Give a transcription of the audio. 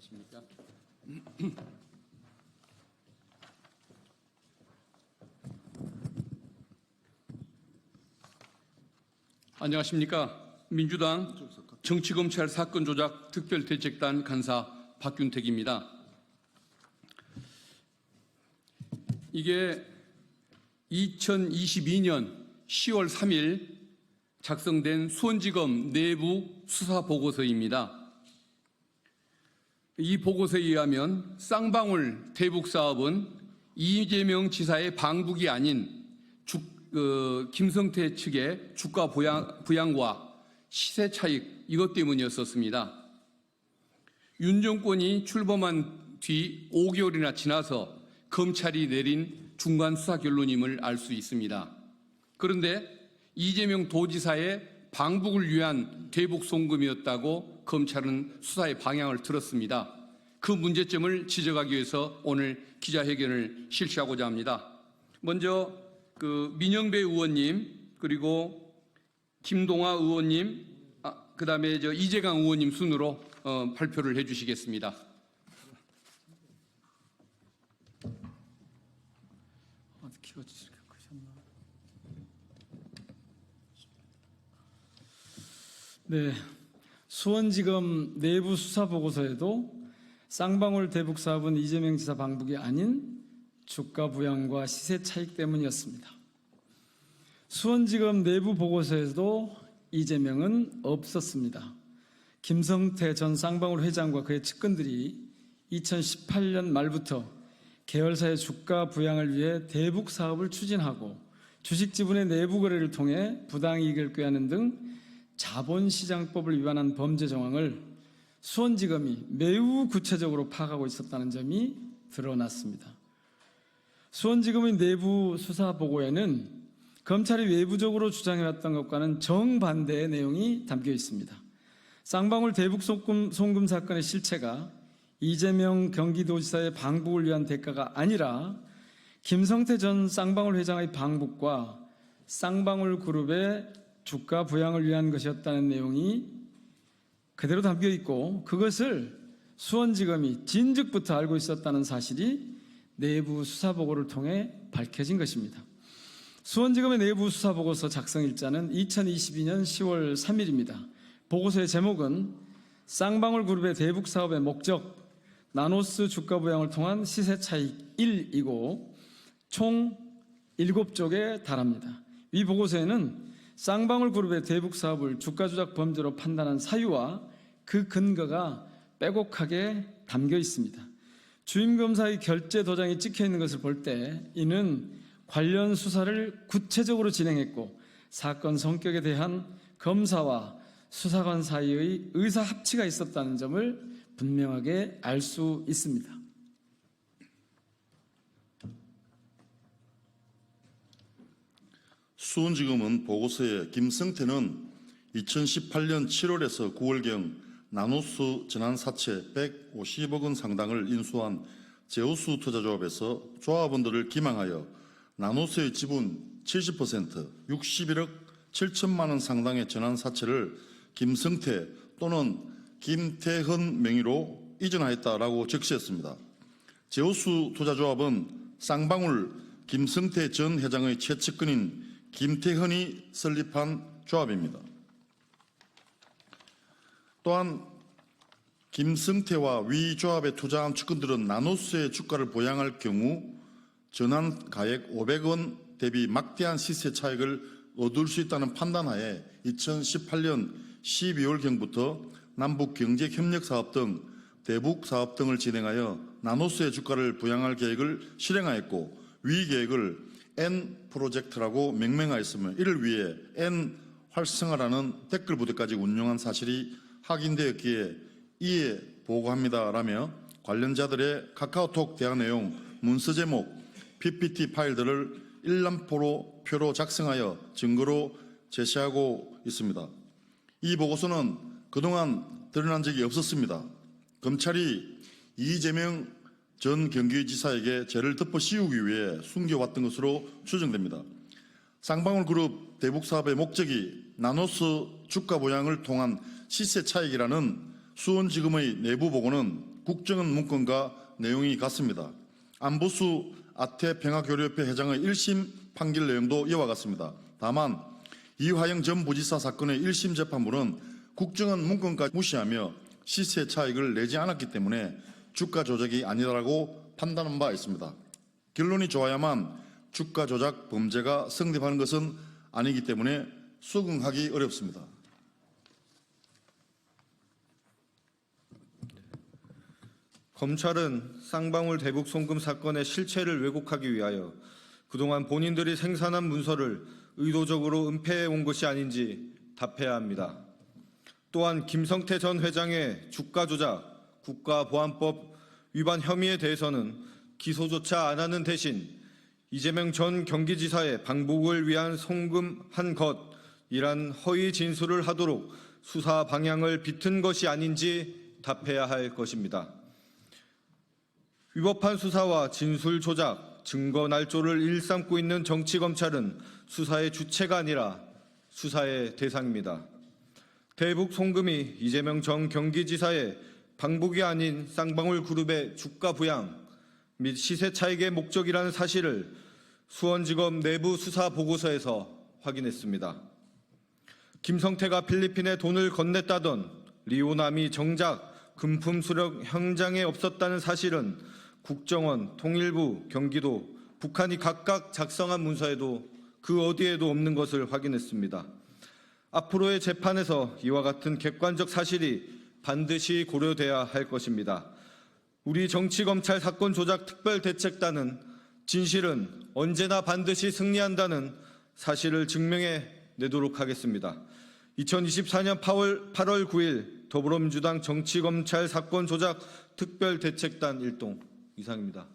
안녕하십니까. 안녕하십니까. 민주당 정치검찰 사건조작 특별대책단 간사 박균택입니다. 이게 2022년 10월 3일 작성된 수원지검 내부 수사보고서입니다. 이 보고서에 의하면 쌍방울 대북사업은 이재명 지사의 방북이 아닌 김성태 측의 주가 부양과 시세 차익 이것 때문이었었습니다. 윤 정권이 출범한 뒤 5개월이나 지나서 검찰이 내린 중간 수사 결론임을 알 수 있습니다. 그런데 이재명 도지사의 방북을 위한 대북 송금이었다고 검찰은 수사의 방향을 틀었습니다. 그 문제점을 지적하기 위해서 오늘 기자회견을 실시하고자 합니다. 먼저 민영배 의원님, 그리고 김동아 의원님, 그다음에 이재강 의원님 순으로 발표를 해주시겠습니다. 네, 수원지검 내부 수사 보고서에도 쌍방울 대북 사업은 이재명 지사 방북이 아닌 주가 부양과 시세 차익 때문이었습니다. 수원지검 내부 보고서에도 이재명은 없었습니다. 김성태 전 쌍방울 회장과 그의 측근들이 2018년 말부터 계열사의 주가 부양을 위해 대북 사업을 추진하고 주식 지분의 내부 거래를 통해 부당이익을 꾀하는 등 자본시장법을 위반한 범죄 정황을 수원지검이 매우 구체적으로 파악하고 있었다는 점이 드러났습니다. 수원지검의 내부 수사 보고에는 검찰이 외부적으로 주장해왔던 것과는 정반대의 내용이 담겨 있습니다. 쌍방울 대북 송금 사건의 실체가 이재명 경기도지사의 방북을 위한 대가가 아니라 김성태 전 쌍방울 회장의 방북과 쌍방울 그룹의 주가 부양을 위한 것이었다는 내용이 그대로 담겨 있고, 그것을 수원지검이 진즉부터 알고 있었다는 사실이 내부 수사 보고를 통해 밝혀진 것입니다. 수원지검의 내부 수사 보고서 작성 일자는 2022년 10월 3일입니다. 보고서의 제목은 쌍방울 그룹의 대북 사업의 목적, 나노스 주가 부양을 통한 시세 차익 1이고 총 7쪽에 달합니다. 이 보고서에는 쌍방울 그룹의 대북 사업을 주가 조작 범죄로 판단한 사유와 그 근거가 빼곡하게 담겨 있습니다. 주임 검사의 결재 도장이 찍혀 있는 것을 볼 때 이는 관련 수사를 구체적으로 진행했고 사건 성격에 대한 검사와 수사관 사이의 의사 합치가 있었다는 점을 분명하게 알 수 있습니다. 수원지검은 보고서에 김성태는 2018년 7월에서 9월경 나노스 전환사채 150억 원 상당을 인수한 제우스 투자조합에서 조합원들을 기망하여 나노스의 지분 70% 61억 7천만 원 상당의 전환사채를 김성태 또는 김태헌 명의로 이전하였다라고 적시했습니다. 제우스 투자조합은 쌍방울 김성태 전 회장의 최측근인 김태헌이 설립한 조합입니다. 또한 김성태와 위 조합에 투자한 측근들은 나노스의 주가를 부양할 경우 전환 가액 500원 대비 막대한 시세 차익을 얻을 수 있다는 판단하에 2018년 12월경부터 남북경제협력사업 등 대북사업 등을 진행하여 나노스의 주가를 부양할 계획을 실행하였고, 위 계획을 N 프로젝트라고 명명하였으며 이를 위해 N 활성화라는 댓글 부대까지 운영한 사실이 확인되었기에 이에 보고합니다라며 관련자들의 카카오톡 대화 내용, 문서 제목, PPT 파일들을 일람표로 작성하여 증거로 제시하고 있습니다. 이 보고서는 그동안 드러난 적이 없었습니다. 검찰이 이재명 전 경기지사에게 죄를 덮어 씌우기 위해 숨겨왔던 것으로 추정됩니다. 쌍방울 그룹 대북 사업의 목적이 나노스 주가 부양을 통한 시세 차익이라는 수원지검의 내부 보고는 국정원 문건과 내용이 같습니다. 안보수 아태평화교류협회 회장의 1심 판결 내용도 이와 같습니다. 다만 이화영 전 부지사 사건의 1심 재판부는 국정원 문건까지 무시하며 시세 차익을 내지 않았기 때문에 주가 조작이 아니라고 판단한 바 있습니다. 결론이 좋아야만 주가 조작 범죄가 성립하는 것은 아니기 때문에 수긍하기 어렵습니다. 검찰은 쌍방울 대북 송금 사건의 실체를 왜곡하기 위하여 그동안 본인들이 생산한 문서를 의도적으로 은폐해 온 것이 아닌지 답해야 합니다. 또한 김성태 전 회장의 주가 조작, 국가보안법 위반 혐의에 대해서는 기소조차 안 하는 대신 이재명 전 경기지사의 방북을 위한 송금한 것이란 허위 진술을 하도록 수사 방향을 비튼 것이 아닌지 답해야 할 것입니다. 위법한 수사와 진술 조작, 증거 날조를 일삼고 있는 정치검찰은 수사의 주체가 아니라 수사의 대상입니다. 대북 송금이 이재명 전 경기지사의 방북이 아닌 쌍방울 그룹의 주가 부양 및 시세 차익의 목적이라는 사실을 수원지검 내부 수사 보고서에서 확인했습니다. 김성태가 필리핀에 돈을 건넸다던 리오남이 정작 금품 수령 현장에 없었다는 사실은 국정원, 통일부, 경기도, 북한이 각각 작성한 문서에도 그 어디에도 없는 것을 확인했습니다. 앞으로의 재판에서 이와 같은 객관적 사실이 반드시 고려돼야 할 것입니다. 우리 정치검찰 사건 조작 특별대책단은 진실은 언제나 반드시 승리한다는 사실을 증명해 내도록 하겠습니다. 2024년 8월 9일 더불어민주당 정치검찰 사건 조작 특별대책단 일동 이상입니다.